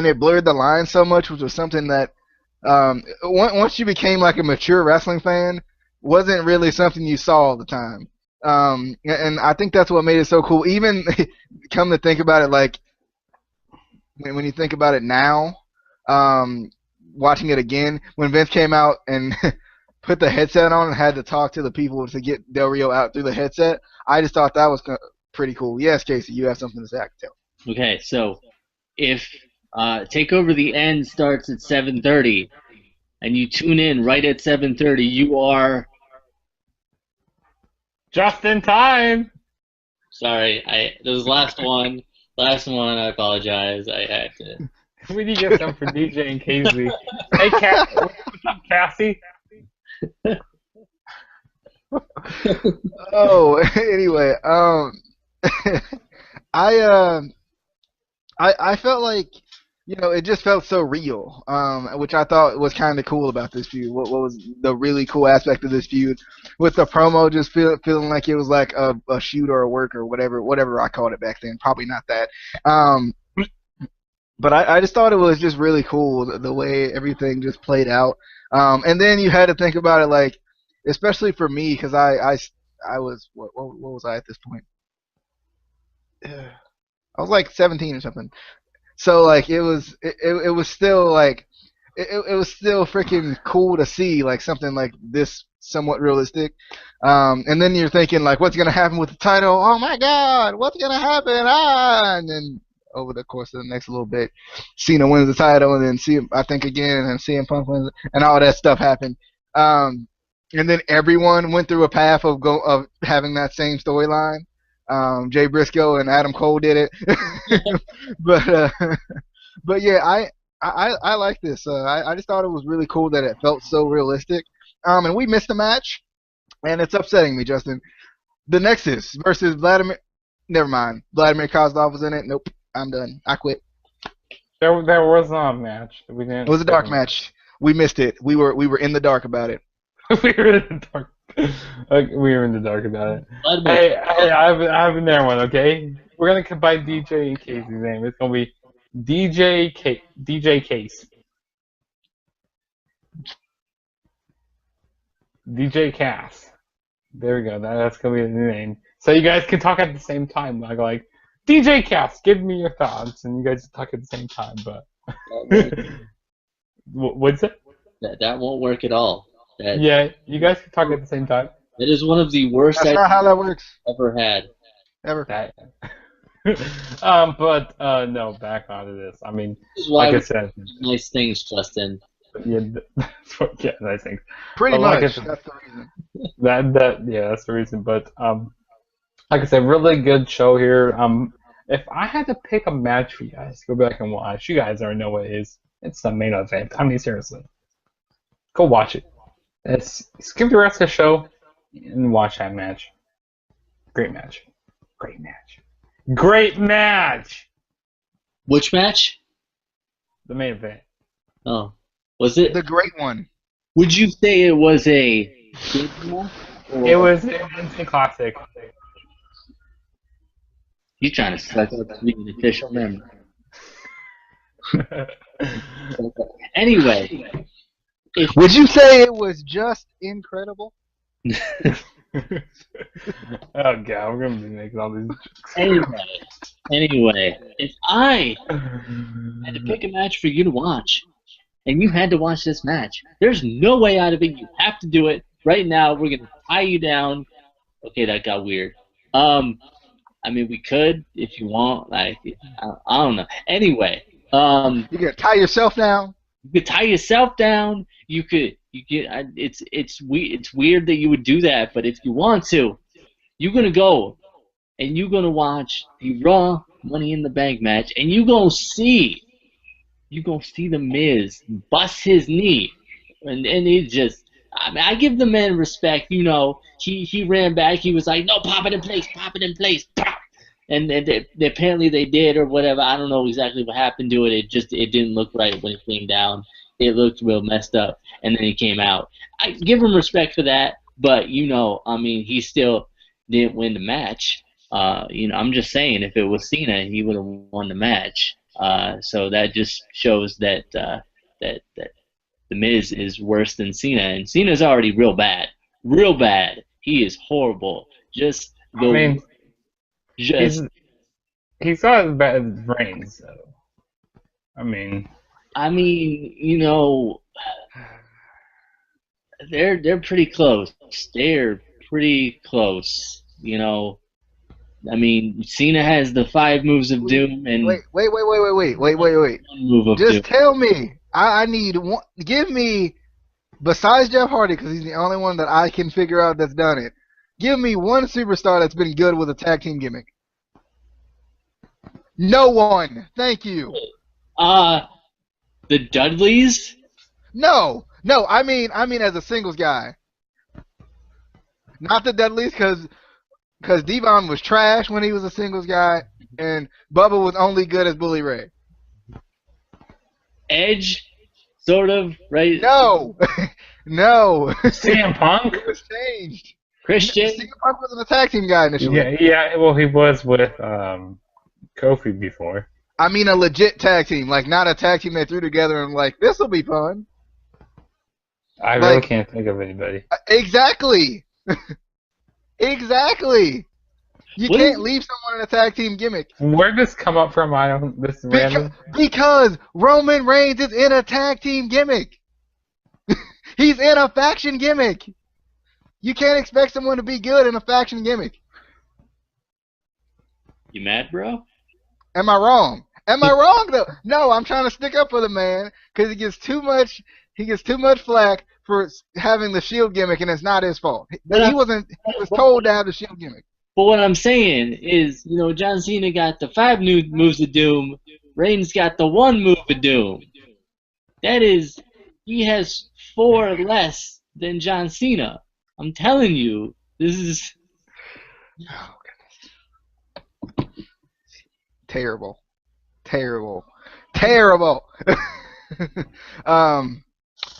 it blurred the line so much, which was something that once you became like a mature wrestling fan, wasn't really something you saw all the time. And I think that's what made it so cool. Even come to think about it, like when you think about it now, watching it again, when Vince came out and put the headset on and had to talk to the people to get Del Rio out through the headset, I just thought that was pretty cool. Yes, Casey, you have something to say. I can tell. Okay, so if Takeover the End starts at 7:30, and you tune in right at 7:30, you are just in time. Sorry, this last one. I apologize. I had to. We need to get some for DJ and Casey. Hey, what's up, Cassie? Oh, anyway, I felt like, it just felt so real, which I thought was kind of cool about this feud. What was the really cool aspect of this feud, with the promo just feeling like it was like a shoot or a work or whatever I called it back then. Probably not that. But I just thought it was just really cool the way everything just played out. And then you had to think about it, like, especially for me, because I was what was I at this point? I was like 17 or something. So like it was still like it was still freaking cool to see like something like this somewhat realistic. And then you're thinking like, what's gonna happen with the title? Oh my God, what's gonna happen? And then over the course of the next little bit, Cena wins the title, and then I think again, and CM Punk wins, and all that stuff happened. And then everyone went through a path of having that same storyline. Jay Briscoe and Adam Cole did it, but yeah, I like this. I just thought it was really cool that it felt so realistic. And we missed a match, and it's upsetting me, Justin. The Nexus versus Vladimir. Never mind. Vladimir Kozlov was in it. Nope. I'm done. I quit. There was not a match. We didn't. It was a dark match. We missed it. We were in the dark about it. We were in the dark. We were in the dark about it. Hey, I have another one. Okay, we're gonna combine DJ and Casey's name. It's gonna be DJ Case. DJ Cass. There we go. That's gonna be the new name. So you guys can talk at the same time. Like DJ Cass, give me your thoughts, and you guys talk at the same time. But what's it? That won't work at all. Yeah, you guys can talk at the same time. It is one of the worst That's not how that works. ever had. Ever. But no, back onto this. I mean, like I said, nice things, Justin. Yeah, nice things. Pretty much. Like that's the reason. That's the reason. But like I said, really good show here. If I had to pick a match for you guys to go back and watch, you guys already know what it is. It's the main event. I mean, seriously, go watch it. Skip the rest of the show and watch that match. Great match. Great match. Great match! Which match? The main event. Oh. Was it? The great one. Would you say it was a good match It was an instant classic. You trying to suck up to be an official member? Anyway, if Would you say it was just incredible? Oh god, we're gonna be making all these. anyway, if I had to pick a match for you to watch, and you had to watch this match, there's no way out of it. You have to do it right now. We're gonna tie you down. Okay, that got weird. I mean, we could if you want. Like, I don't know. Anyway, You're gonna tie yourself down? you could tie yourself down. You could. It's weird that you would do that, but if you want to, you're gonna go and you're gonna watch the Raw Money in the Bank match, and you're gonna see the Miz bust his knee, and it just. I mean, I give the man respect. You know, he ran back. He was like, "No, pop it in place, pop." And apparently they did or whatever. I don't know exactly what happened to it. It didn't look right when it came down. It looked real messed up, and then he came out. I give him respect for that, but I mean, he still didn't win the match. I'm just saying, if it was Cena, he would have won the match. So that just shows that that the Miz is worse than Cena, and Cena's already real bad. Real bad. He is horrible. Just go. I mean, he's not as bad as Reigns, so. I mean, they're pretty close. They're pretty close. I mean, Cena has the 5 moves of doom and Wait. one move of Just doom. tell me. I need one. Give me, besides Jeff Hardy, because he's the only one that I can figure out that's done it. Give me one superstar that's been good with a tag team gimmick. No one. Thank you. The Dudleys. No. I mean as a singles guy. Not the Dudleys, because Devon was trash when he was a singles guy, and Bubba was only good as Bully Ray. Edge, sort of, right? No. No. CM Punk. It was changed. Christian. CM Punk wasn't a tag team guy initially. Yeah. Well, he was with Kofi before. I mean a legit tag team, like not a tag team they threw together and like, this will be fun. I really can't think of anybody. Exactly. Exactly. You What can't is- leave someone in a tag team gimmick. Where did this come up from? I don't. This is random. Because Roman Reigns is in a tag team gimmick. He's in a faction gimmick. You can't expect someone to be good in a faction gimmick. You mad, bro? Am I wrong? Am I wrong though? No, I'm trying to stick up for the man because he gets too much flack for having the Shield gimmick, and it's not his fault. He was told to have the Shield gimmick. But what I'm saying is, John Cena got the 5 new moves of doom. Reigns got the 1 move of doom. That is, he has 4 less than John Cena. I'm telling you, this is. Oh, goodness. Terrible.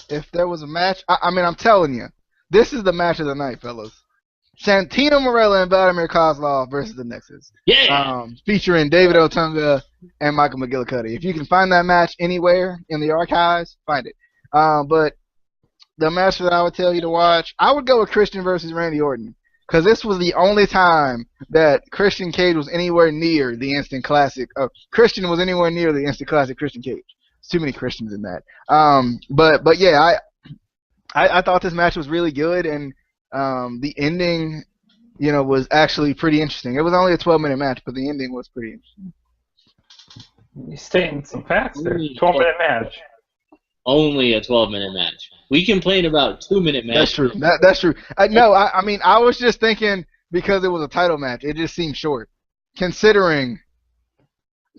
If there was a match, I mean, I'm telling you, this is the match of the night, fellas. Santino Marella and Vladimir Kozlov versus the Nexus. Yeah! Featuring David Otunga and Michael McGillicuddy. If you can find that match anywhere in the archives, find it. But the match that I would tell you to watch, I would go with Christian versus Randy Orton. Because this was the only time that Christian Cage was anywhere near the instant classic. Christian was anywhere near the instant classic Christian Cage. There's too many Christians in that. But yeah, I thought this match was really good, and the ending, was actually pretty interesting. It was only a 12-minute match, but the ending was pretty interesting. You're stating some facts there. 12-minute match. Only a 12-minute match. We complain about 2-minute matches. That's true. That's true. I mean, I was just thinking because it was a title match, it just seemed short. Considering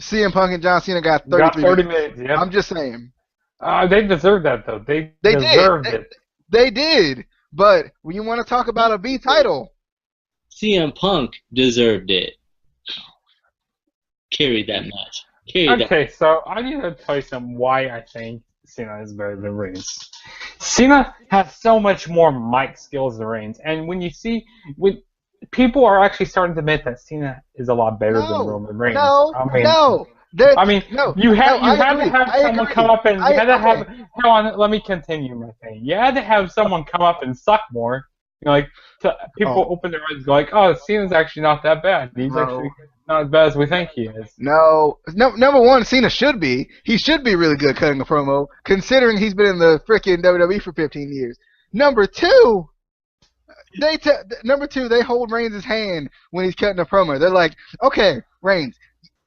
CM Punk and John Cena got 30 minutes. Yep. I'm just saying. They deserved that though. They deserved it. They did. But when you want to talk about a B title, CM Punk deserved it. Carried that match. Okay, so I need to tell you why I think Cena is better than Reigns. Cena has so much more mic skills than Reigns, and when people are actually starting to admit that Cena is a lot better than Roman Reigns. I mean, you had to have someone come up and you had to have. Hold on, let me continue my thing. You had to have someone come up and suck more. Like people open their eyes, and go like, "Oh, Cena's actually not that bad. He's actually not as bad as we think he is." No, number one, Cena should be. He should be really good cutting a promo, considering he's been in the freaking WWE for 15 years. Number two, they hold Reigns' hand when he's cutting a promo. They're like, "Okay, Reigns,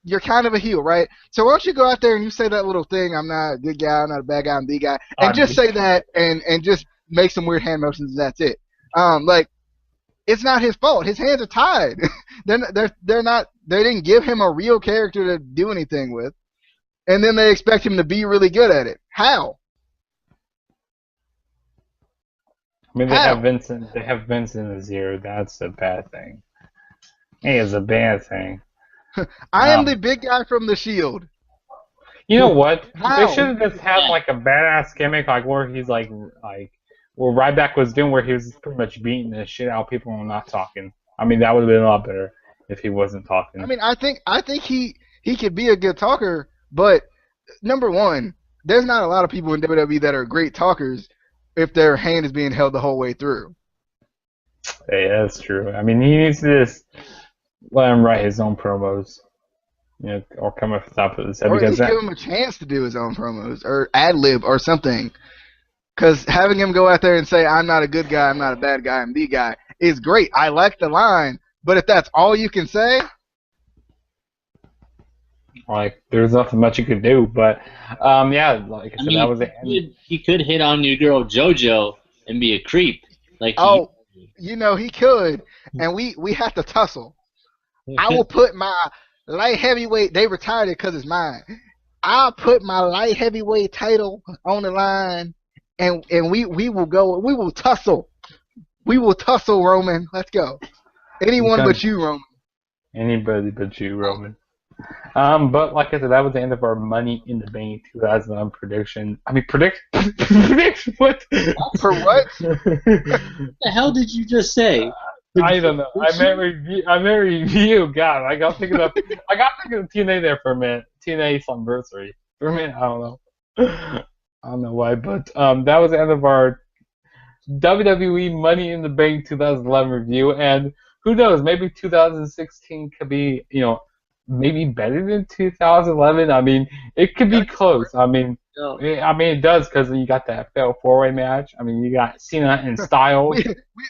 you're kind of a heel, right? So why don't you go out there and you say that little thing, I'm not a good guy, I'm not a bad guy, I'm the guy, and just say that and just make some weird hand motions and that's it." Like, it's not his fault. His hands are tied. they're not. They didn't give him a real character to do anything with, and then they expect him to be really good at it. How? I mean, they have Vincent. They have Vincent as here. That's a bad thing. Hey, it's a bad thing. I am the big guy from the Shield. You know what? How? They should have just had like a badass gimmick, like where he's like where Ryback was doing, where he was pretty much beating the shit out of people and not talking. I mean, that would have been a lot better if he wasn't talking. I mean, I think he could be a good talker, but number one, there's not a lot of people in WWE that are great talkers if their hand is being held the whole way through. Hey, that's true. I mean, he needs to just let him write his own promos, or come up with the top of his head. Or at least give him a chance to do his own promos, or ad-lib or something. Because having him go out there and say, "I'm not a good guy, I'm not a bad guy, I'm the guy," is great. I like the line, but if that's all you can say, like, there's nothing much you could do. But yeah, like I said, that was it. He could hit on new girl JoJo and be a creep. Like he could, and we have to tussle. I will put my light heavyweight. They retired it because it's mine. I'll put my light heavyweight title on the line. And we will go. We will tussle. We will tussle, Roman. Let's go. Anyone but you, Roman. Anybody but you, Roman. But like I said, that was the end of our Money in the Bank 2011 prediction. I mean, prediction? What? For what? What the hell did you just say? I don't know. I meant review. God, I got thinking of TNA there for a minute. TNA Slamversary. For a minute, I don't know. I don't know why, but that was the end of our WWE Money in the Bank 2011 review, and who knows, maybe 2016 could be, maybe better than 2011. I mean, it could be close. I mean, it does, because you got that fatal four-way match. I mean, you got Cena and Styles.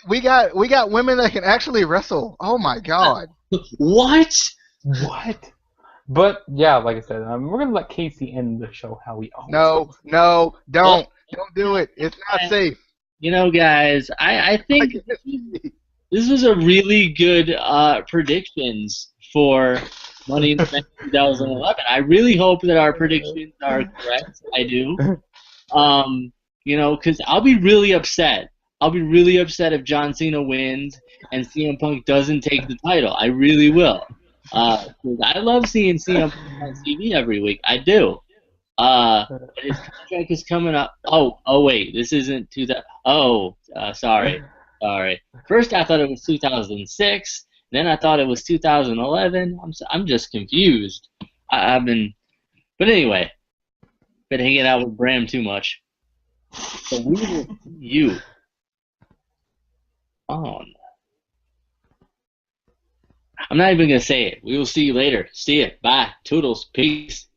we got women that can actually wrestle. Oh my God! What? But yeah, like I said, we're gonna let Casey end the show how we always. No, don't do it. It's not safe. Guys, I think this was a really good predictions for Money in the Bank 2011. I really hope that our predictions are correct. I do. Because I'll be really upset. I'll be really upset if John Cena wins and CM Punk doesn't take the title. I really will. I love seeing CM Punk on TV every week. I do. But his contract is coming up. Oh wait, this isn't 2000. Sorry. First I thought it was 2006. Then I thought it was 2011. I'm just confused. But anyway, been hanging out with Bram too much. So we will see you on. I'm not even going to say it. We will see you later. See ya. Bye. Toodles. Peace.